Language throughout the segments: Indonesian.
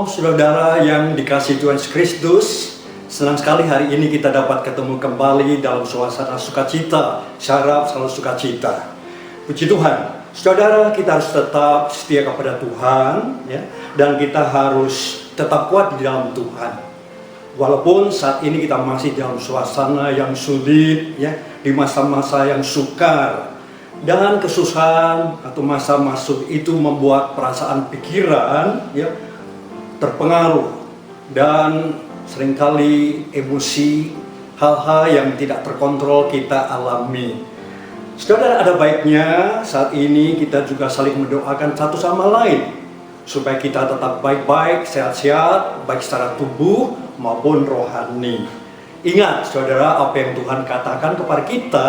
saudara yang dikasihi Tuhan Yesus Kristus, senang sekali hari ini kita dapat ketemu kembali dalam suasana sukacita. Saya harap selalu sukacita. Puji Tuhan, saudara, kita harus tetap setia kepada Tuhan, ya, dan kita harus tetap kuat di dalam Tuhan. Walaupun saat ini kita masih dalam suasana yang sulit, ya, di masa-masa yang sukar, dan kesusahan atau masa-masa itu membuat perasaan pikiran, ya, terpengaruh, dan seringkali emosi, hal-hal yang tidak terkontrol kita alami. Saudara, ada baiknya saat ini kita juga saling mendoakan satu sama lain supaya kita tetap baik-baik, sehat-sehat, baik secara tubuh maupun rohani. Ingat saudara, apa yang Tuhan katakan kepada kita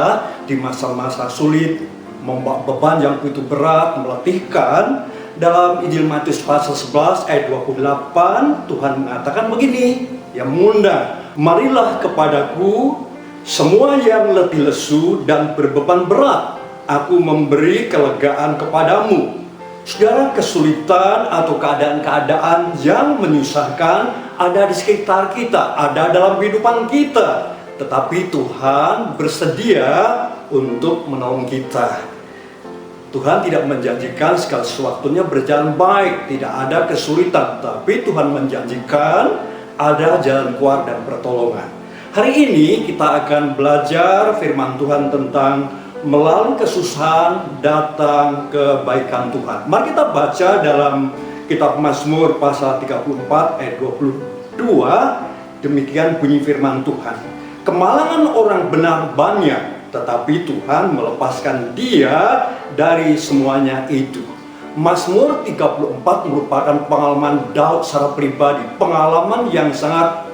di masa-masa sulit, membawa beban yang begitu berat, meletihkan. Dalam Injil Matius pasal 11 ayat 28, Tuhan mengatakan begini, yang munda, marilah kepadaku semua yang letih lesu dan berbeban berat, aku memberi kelegaan kepadamu. Saudara, kesulitan atau keadaan-keadaan yang menyusahkan ada di sekitar kita, ada dalam kehidupan kita, tetapi Tuhan bersedia untuk menolong kita. Tuhan tidak menjanjikan segala sesuatunya berjalan baik, tidak ada kesulitan, tapi Tuhan menjanjikan ada jalan keluar dan pertolongan. Hari ini kita akan belajar firman Tuhan tentang melalui kesusahan datang kebaikan Tuhan. Mari kita baca dalam kitab Mazmur pasal 34 ayat 22, demikian bunyi firman Tuhan. Kemalangan orang benar banyak, tetapi Tuhan melepaskan dia dari semuanya itu. Mazmur 34 merupakan pengalaman Daud secara pribadi, pengalaman yang sangat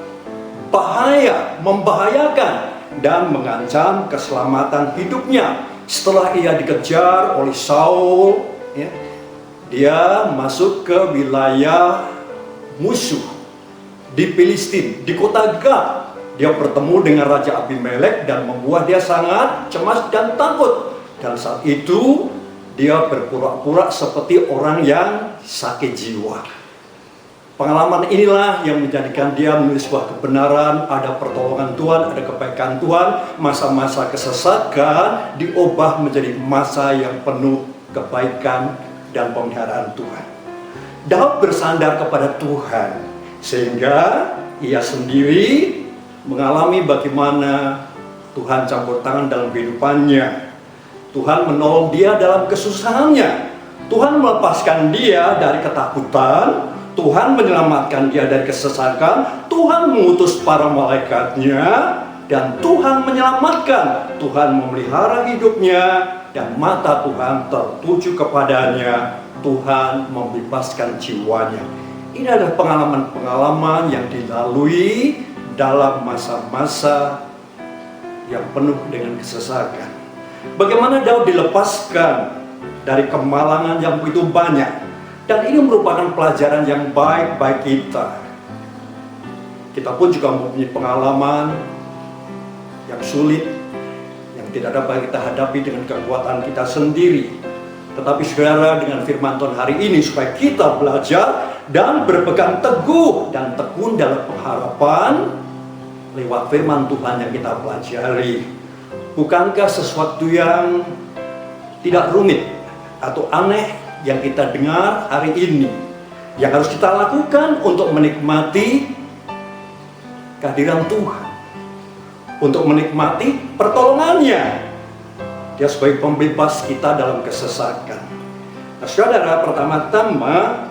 bahaya, membahayakan dan mengancam keselamatan hidupnya. Setelah ia dikejar oleh Saul, ya, dia masuk ke wilayah musuh di Filistin, di kota Gad. Dia bertemu dengan Raja Abimelek dan membuat dia sangat cemas dan takut. Dan saat itu dia berpura-pura seperti orang yang sakit jiwa. Pengalaman inilah yang menjadikan dia menulis sebuah kebenaran, ada pertolongan Tuhan, ada kebaikan Tuhan. Masa-masa kesesakan diubah menjadi masa yang penuh kebaikan dan pemeliharaan Tuhan. Daud bersandar kepada Tuhan sehingga ia sendiri mengalami bagaimana Tuhan campur tangan dalam kehidupannya. Tuhan menolong dia dalam kesusahannya. Tuhan melepaskan dia dari ketakutan. Tuhan menyelamatkan dia dari kesesakan. Tuhan mengutus para malaikatnya dan Tuhan menyelamatkan. Tuhan memelihara hidupnya dan mata Tuhan tertuju kepadanya. Tuhan membebaskan jiwanya. Ini adalah pengalaman-pengalaman yang dilalui dalam masa-masa yang penuh dengan kesesakan. Bagaimana Daud dilepaskan dari kemalangan yang begitu banyak. Dan ini merupakan pelajaran yang baik bagi kita. Kita pun juga mempunyai pengalaman yang sulit, yang tidak dapat kita hadapi dengan kekuatan kita sendiri. Tetapi saudara, dengan firman Tuhan hari ini, supaya kita belajar dan berpegang teguh dan tekun dalam pengharapan lewat firman Tuhan yang kita pelajari. Bukankah sesuatu yang tidak rumit atau aneh yang kita dengar hari ini, yang harus kita lakukan untuk menikmati kehadiran Tuhan, untuk menikmati pertolongannya? Dia sebagai pembebas kita dalam kesesakan. Nah, saudara, pertama-tama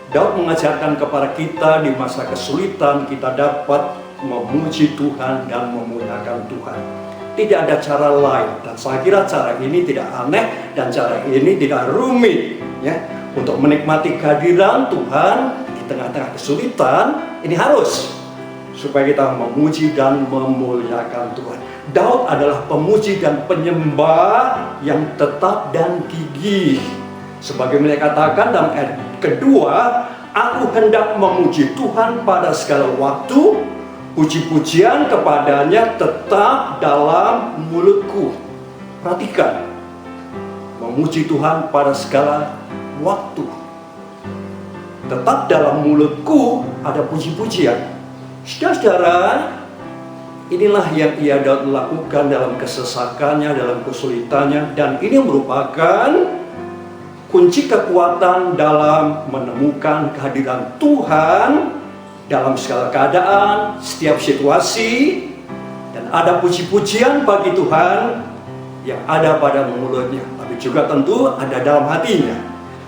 Daud mengajarkan kepada kita di masa kesulitan kita dapat memuji Tuhan dan memuliakan Tuhan. Tidak ada cara lain, dan saya kira cara ini tidak aneh dan cara ini tidak rumit, ya. Untuk menikmati kehadiran Tuhan di tengah-tengah kesulitan, ini harus supaya kita memuji dan memuliakan Tuhan. Daud adalah pemuji dan penyembah yang tetap dan gigih. Sebagaimana dikatakan dalam ayat kedua, aku hendak memuji Tuhan pada segala waktu. Puji-pujian kepadanya tetap dalam mulutku. Perhatikan, memuji Tuhan pada segala waktu. tetap dalam mulutku ada puji-pujian. Saudara-saudara, inilah yang ia Daud lakukan dalam kesesakannya, dalam kesulitannya, dan ini merupakan kunci kekuatan dalam menemukan kehadiran Tuhan dalam segala keadaan, setiap situasi, dan ada puji-pujian bagi Tuhan yang ada pada mulutnya, tapi juga tentu ada dalam hatinya.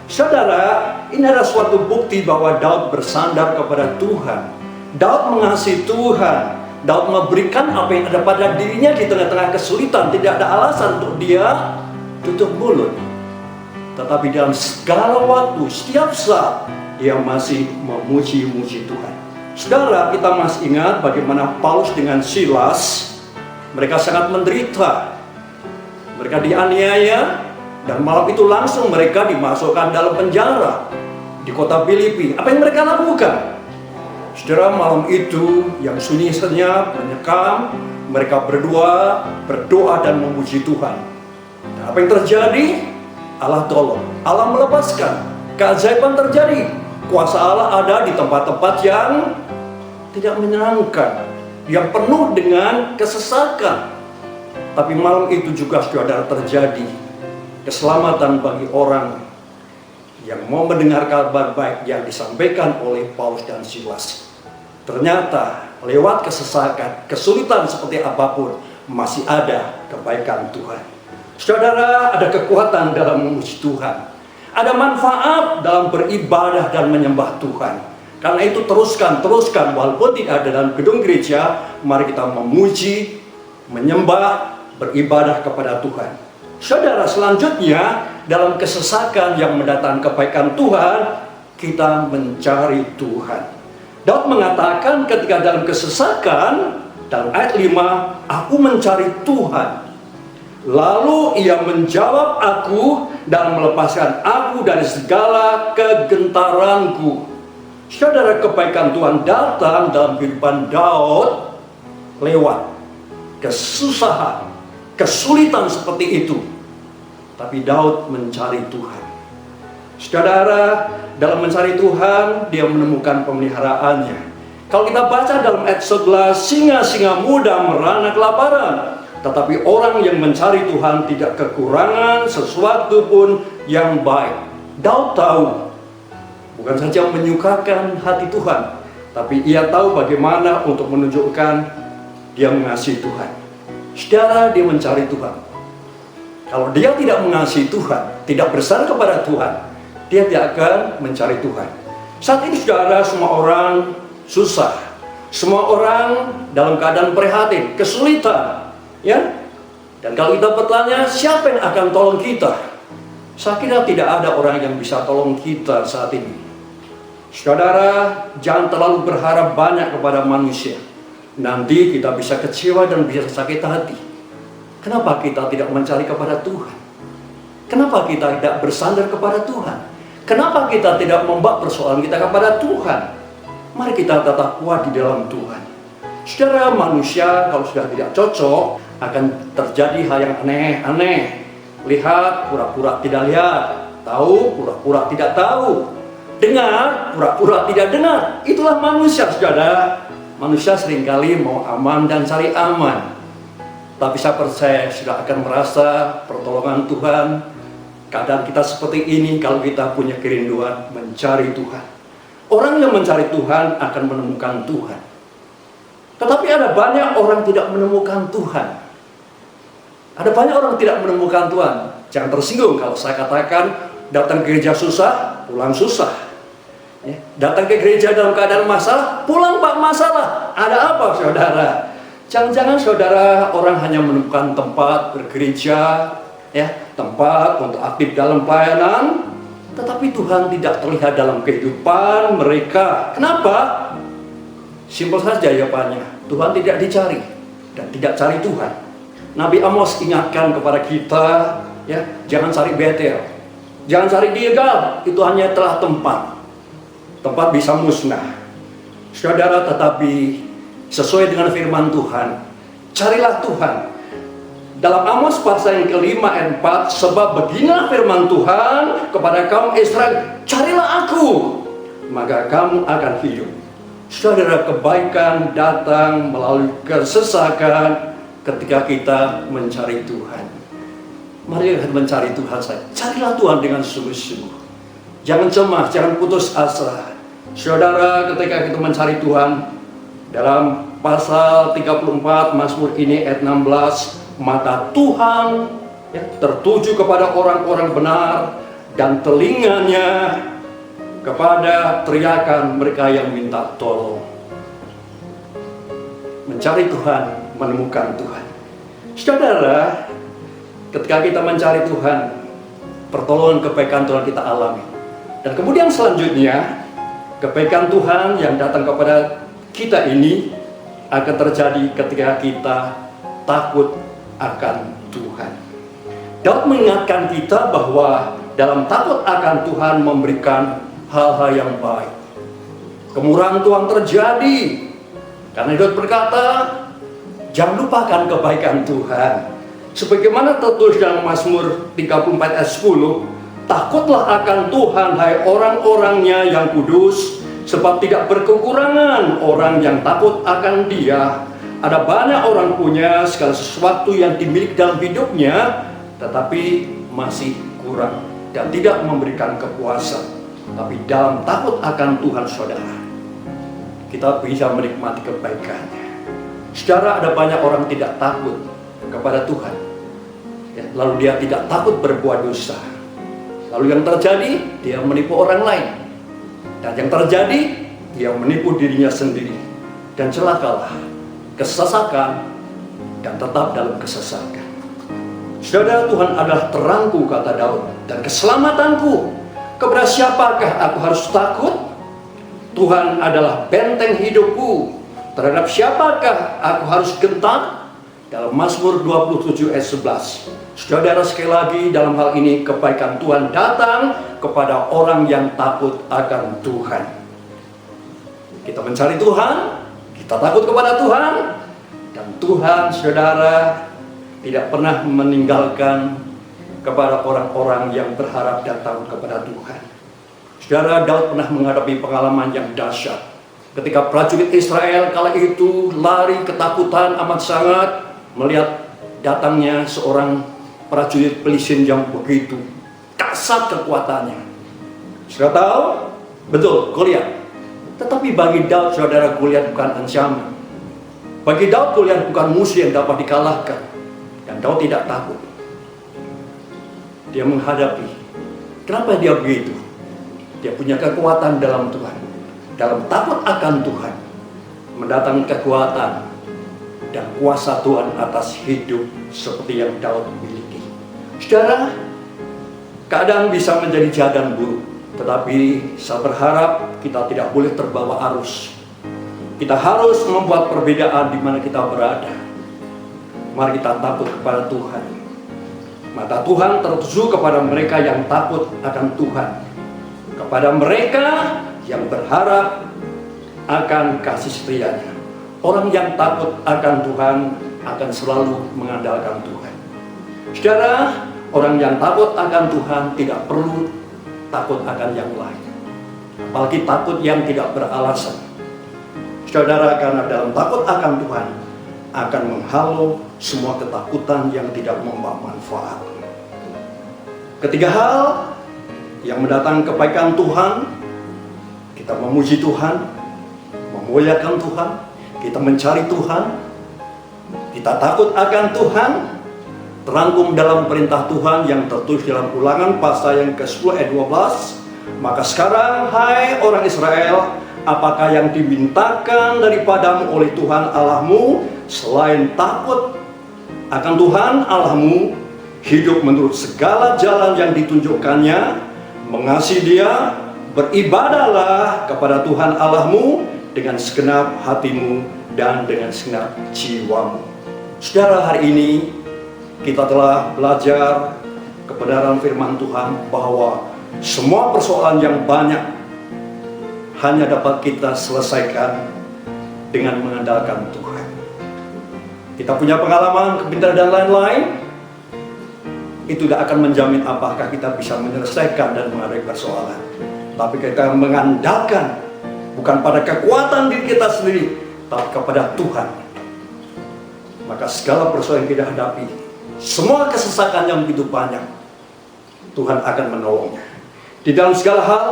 Saudara, ini adalah suatu bukti bahwa Daud bersandar kepada Tuhan. Daud mengasihi Tuhan. Daud memberikan apa yang ada pada dirinya di tengah-tengah kesulitan. Tidak ada alasan untuk dia tutup mulut. Tetapi dalam segala waktu, setiap saat, dia masih memuji-muji Tuhan. Saudara, kita masih ingat bagaimana Paulus dengan Silas, mereka sangat menderita. Mereka dianiaya, dan malam itu langsung mereka dimasukkan dalam penjara di kota Filipi. Apa yang mereka lakukan? Saudara, malam itu yang sunyi senyap, menyekam, mereka berdua berdoa dan memuji Tuhan. Dan apa yang terjadi? Allah tolong, Allah melepaskan, keajaiban terjadi. Kuasa Allah ada di tempat-tempat yang tidak menyenangkan, yang penuh dengan kesesakan. Tapi malam itu juga saudara terjadi keselamatan bagi orang yang mau mendengar kabar baik yang disampaikan oleh Paulus dan Silas. Ternyata lewat kesesakan, kesulitan seperti apapun, masih ada kebaikan Tuhan. Saudara, ada kekuatan dalam memuji Tuhan. Ada manfaat dalam beribadah dan menyembah Tuhan. Karena itu teruskan, walaupun tidak ada dalam gedung gereja, mari kita memuji, menyembah, beribadah kepada Tuhan. Saudara, selanjutnya dalam kesesakan yang mendatangkan kebaikan Tuhan, kita mencari Tuhan. Daud mengatakan ketika dalam kesesakan, dalam ayat 5, aku mencari Tuhan. Lalu ia menjawab aku dan melepaskan aku dari segala kegentaranku. Saudara, kebaikan Tuhan datang dalam kehidupan Daud lewat kesusahan, kesulitan seperti itu. Tapi Daud mencari Tuhan. Saudara, dalam mencari Tuhan, dia menemukan pemeliharaannya. Kalau kita baca dalam ayat 11, singa-singa muda merana kelaparan. Tetapi orang yang mencari Tuhan tidak kekurangan sesuatu pun yang baik. Daud tahu, bukan saja menyukakan hati Tuhan, tapi ia tahu bagaimana untuk menunjukkan dia mengasihi Tuhan. Saudara, dia mencari Tuhan. Kalau dia tidak mengasihi Tuhan, tidak bersandar kepada Tuhan, dia tidak akan mencari Tuhan. Saat ini saudara, semua orang susah. Semua orang dalam keadaan prihatin, kesulitan. Ya, dan kalau kita bertanya siapa yang akan tolong kita, saya kira tidak ada orang yang bisa tolong kita saat ini. Saudara, jangan terlalu berharap banyak kepada manusia. Nanti kita bisa kecewa dan bisa sakit hati. Kenapa kita tidak mencari kepada Tuhan? Kenapa kita tidak bersandar kepada Tuhan? Kenapa kita tidak membawa persoalan kita kepada Tuhan? Mari kita tetap kuat di dalam Tuhan. Saudara, manusia kalau sudah tidak cocok, akan terjadi hal yang aneh-aneh. Lihat, pura-pura tidak lihat. Tahu, pura-pura tidak tahu. Dengar, pura-pura tidak dengar. Itulah manusia, saudara. Manusia seringkali mau aman dan cari aman. Tapi saya percaya sudah akan merasa pertolongan Tuhan. Keadaan kita seperti ini kalau kita punya kerinduan mencari Tuhan. Orang yang mencari Tuhan akan menemukan Tuhan. Tetapi ada banyak orang tidak menemukan Tuhan. Ada banyak orang tidak menemukan Tuhan. Jangan tersinggung kalau saya katakan datang ke gereja susah, pulang susah. Ya. Datang ke gereja dalam keadaan masalah, pulang pak masalah. Ada apa saudara? Jangan-jangan saudara orang hanya menemukan tempat bergereja, ya, tempat untuk aktif dalam pelayanan, tetapi Tuhan tidak terlihat dalam kehidupan mereka. Kenapa? Simpel saja jawabannya. Tuhan tidak dicari dan tidak cari Tuhan. Nabi Amos ingatkan kepada kita, ya, jangan cari Betel, jangan cari Gilgal, itu hanya telah tempat bisa musnah. Saudara, tetapi sesuai dengan firman Tuhan, carilah Tuhan. Dalam Amos pasal yang kelima ayat 4, sebab beginilah firman Tuhan kepada kaum Israel, carilah aku, maka kamu akan hidup. Saudara, kebaikan datang melalui kesesakan ketika kita mencari Tuhan. Mari kita mencari Tuhan saja. Carilah Tuhan dengan sungguh-sungguh. Jangan cemas, jangan putus asa. Saudara, ketika kita mencari Tuhan, dalam pasal 34 Mazmur ini ayat 16, mata Tuhan tertuju kepada orang-orang benar dan telinganya kepada teriakan mereka yang minta tolong. Mencari Tuhan, menemukan Tuhan. Saudara, ketika kita mencari Tuhan, pertolongan kebaikan Tuhan kita alami. Dan kemudian selanjutnya, kebaikan Tuhan yang datang kepada kita ini akan terjadi ketika kita takut akan Tuhan. Daud mengingatkan kita bahwa dalam takut akan Tuhan memberikan hal-hal yang baik. Kemurahan Tuhan terjadi. Karena Daud berkata, jangan lupakan kebaikan Tuhan. Sebagaimana tertulis dalam Mazmur 34 ayat 10, takutlah akan Tuhan hai orang-orangnya yang kudus, sebab tidak berkekurangan orang yang takut akan Dia. Ada banyak orang punya segala sesuatu yang dimiliki dalam hidupnya, tetapi masih kurang dan tidak memberikan kepuasan. Tapi dalam takut akan Tuhan, saudara, kita bisa menikmati kebaikannya. Saudara, ada banyak orang tidak takut kepada Tuhan, lalu dia tidak takut berbuat dosa. Lalu yang terjadi, dia menipu orang lain. Dan yang terjadi, dia menipu dirinya sendiri. Dan celakalah, kesesakan, dan tetap dalam kesesakan. Saudara, Tuhan adalah terangku, kata Daud, dan keselamatanku. Kepada siapakah aku harus takut? Tuhan adalah benteng hidupku. Terhadap siapakah aku harus gentar? Dalam Mazmur 27 ayat 11. Saudara, sekali lagi dalam hal ini kebaikan Tuhan datang kepada orang yang takut akan Tuhan. Kita mencari Tuhan, kita takut kepada Tuhan, dan Tuhan, saudara, tidak pernah meninggalkan kepada orang-orang yang berharap dan takut kepada Tuhan. Saudara, Daud pernah menghadapi pengalaman yang dahsyat. Ketika prajurit Israel kala itu lari ketakutan amat sangat melihat datangnya seorang prajurit Filistin yang begitu kasar kekuatannya. Saudara tahu? Betul, Goliat. Tetapi bagi Daud, saudara, Goliat bukan ancaman. Bagi Daud, Goliat bukan musuh yang dapat dikalahkan. Dan Daud tidak takut. Dia menghadapi. Kenapa dia begitu? Dia punya kekuatan dalam Tuhan. Dalam takut akan Tuhan, mendatangkan kekuatan dan kuasa Tuhan atas hidup seperti yang Daud miliki. Saudara, keadaan bisa menjadi jahat dan buruk, tetapi saya berharap kita tidak boleh terbawa arus. Kita harus membuat perbedaan di mana kita berada. Mari kita takut kepada Tuhan. Mata Tuhan tertuju kepada mereka yang takut akan Tuhan, kepada mereka yang berharap akan kasih setia-Nya. Orang yang takut akan Tuhan akan selalu mengandalkan Tuhan. Saudara, orang yang takut akan Tuhan tidak perlu takut akan yang lain, apalagi takut yang tidak beralasan. Saudara, karena dalam takut akan Tuhan akan menghalau semua ketakutan yang tidak membawa manfaat. Ketiga hal yang mendatangkan kebaikan Tuhan, kita memuji Tuhan, memuliakan Tuhan, kita mencari Tuhan, kita takut akan Tuhan, terangkum dalam perintah Tuhan yang tertulis dalam Ulangan pasal yang ke-10 ayat 12. Maka sekarang, hai orang Israel, apakah yang dimintakan daripadamu oleh Tuhan Allahmu selain takut akan Tuhan Allahmu, hidup menurut segala jalan yang ditunjukkannya, mengasihi Dia, beribadahlah kepada Tuhan Allahmu dengan segenap hatimu dan dengan segenap jiwamu. Saudara, hari ini kita telah belajar kebenaran firman Tuhan bahwa semua persoalan yang banyak hanya dapat kita selesaikan dengan mengandalkan Tuhan. Kita punya pengalaman, kepintaran dan lain-lain, itu tidak akan menjamin apakah kita bisa menyelesaikan dan menghadapi persoalan. tapi kita mengandalkan bukan pada kekuatan diri kita sendiri, tapi kepada Tuhan, maka segala persoalan yang kita hadapi, semua kesesakan yang begitu banyak, Tuhan akan menolongnya. Di dalam segala hal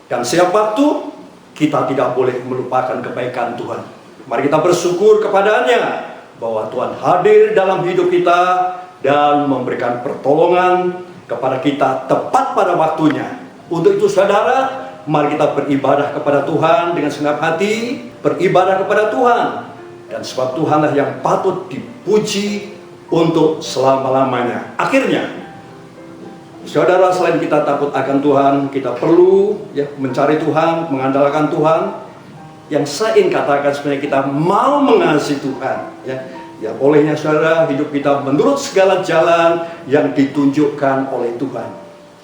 dan setiap waktu, kita tidak boleh melupakan kebaikan Tuhan. Mari kita bersyukur kepadanya bahwa Tuhan hadir dalam hidup kita dan memberikan pertolongan kepada kita tepat pada waktunya. Untuk itu saudara, mari kita beribadah kepada Tuhan dengan segenap hati, beribadah kepada Tuhan. Dan sebab Tuhanlah yang patut dipuji untuk selama-lamanya. Akhirnya, saudara, selain kita takut akan Tuhan, kita perlu mencari Tuhan, mengandalkan Tuhan. Yang saya ingin katakan sebenarnya kita mau mengasihi Tuhan. Ya, olehnya saudara, hidup kita menurut segala jalan yang ditunjukkan oleh Tuhan.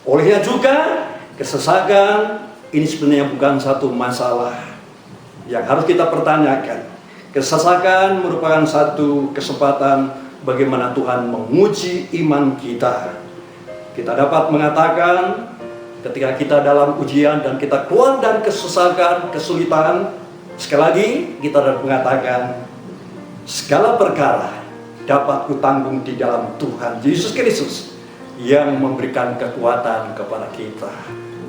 Olehnya juga, kesesakan ini sebenarnya bukan satu masalah yang harus kita pertanyakan. Kesesakan merupakan satu kesempatan bagaimana Tuhan menguji iman kita. Kita dapat mengatakan ketika kita dalam ujian dan kita keluar dari kesesakan, kesulitan, sekali lagi kita dapat mengatakan segala perkara dapat kutanggung di dalam Tuhan Yesus Kristus yang memberikan kekuatan kepada kita.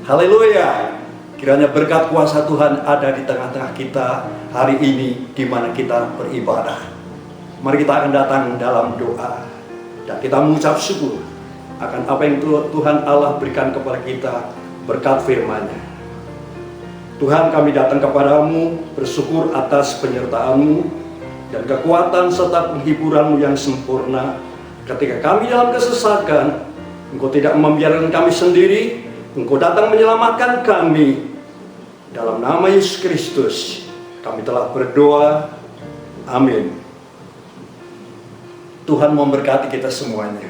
Haleluya. Kiranya berkat kuasa Tuhan ada di tengah-tengah kita hari ini di mana kita beribadah. Mari kita akan datang dalam doa dan kita mengucap syukur akan apa yang Tuhan Allah berikan kepada kita berkat firman-Nya. Tuhan, kami datang kepadamu bersyukur atas penyertaan-Mu dan kekuatan serta penghiburan-Mu yang sempurna. Ketika kami dalam kesesakan, Engkau tidak membiarkan kami sendiri, Engkau datang menyelamatkan kami. Dalam nama Yesus Kristus kami telah berdoa. Amin. Tuhan memberkati kita semuanya.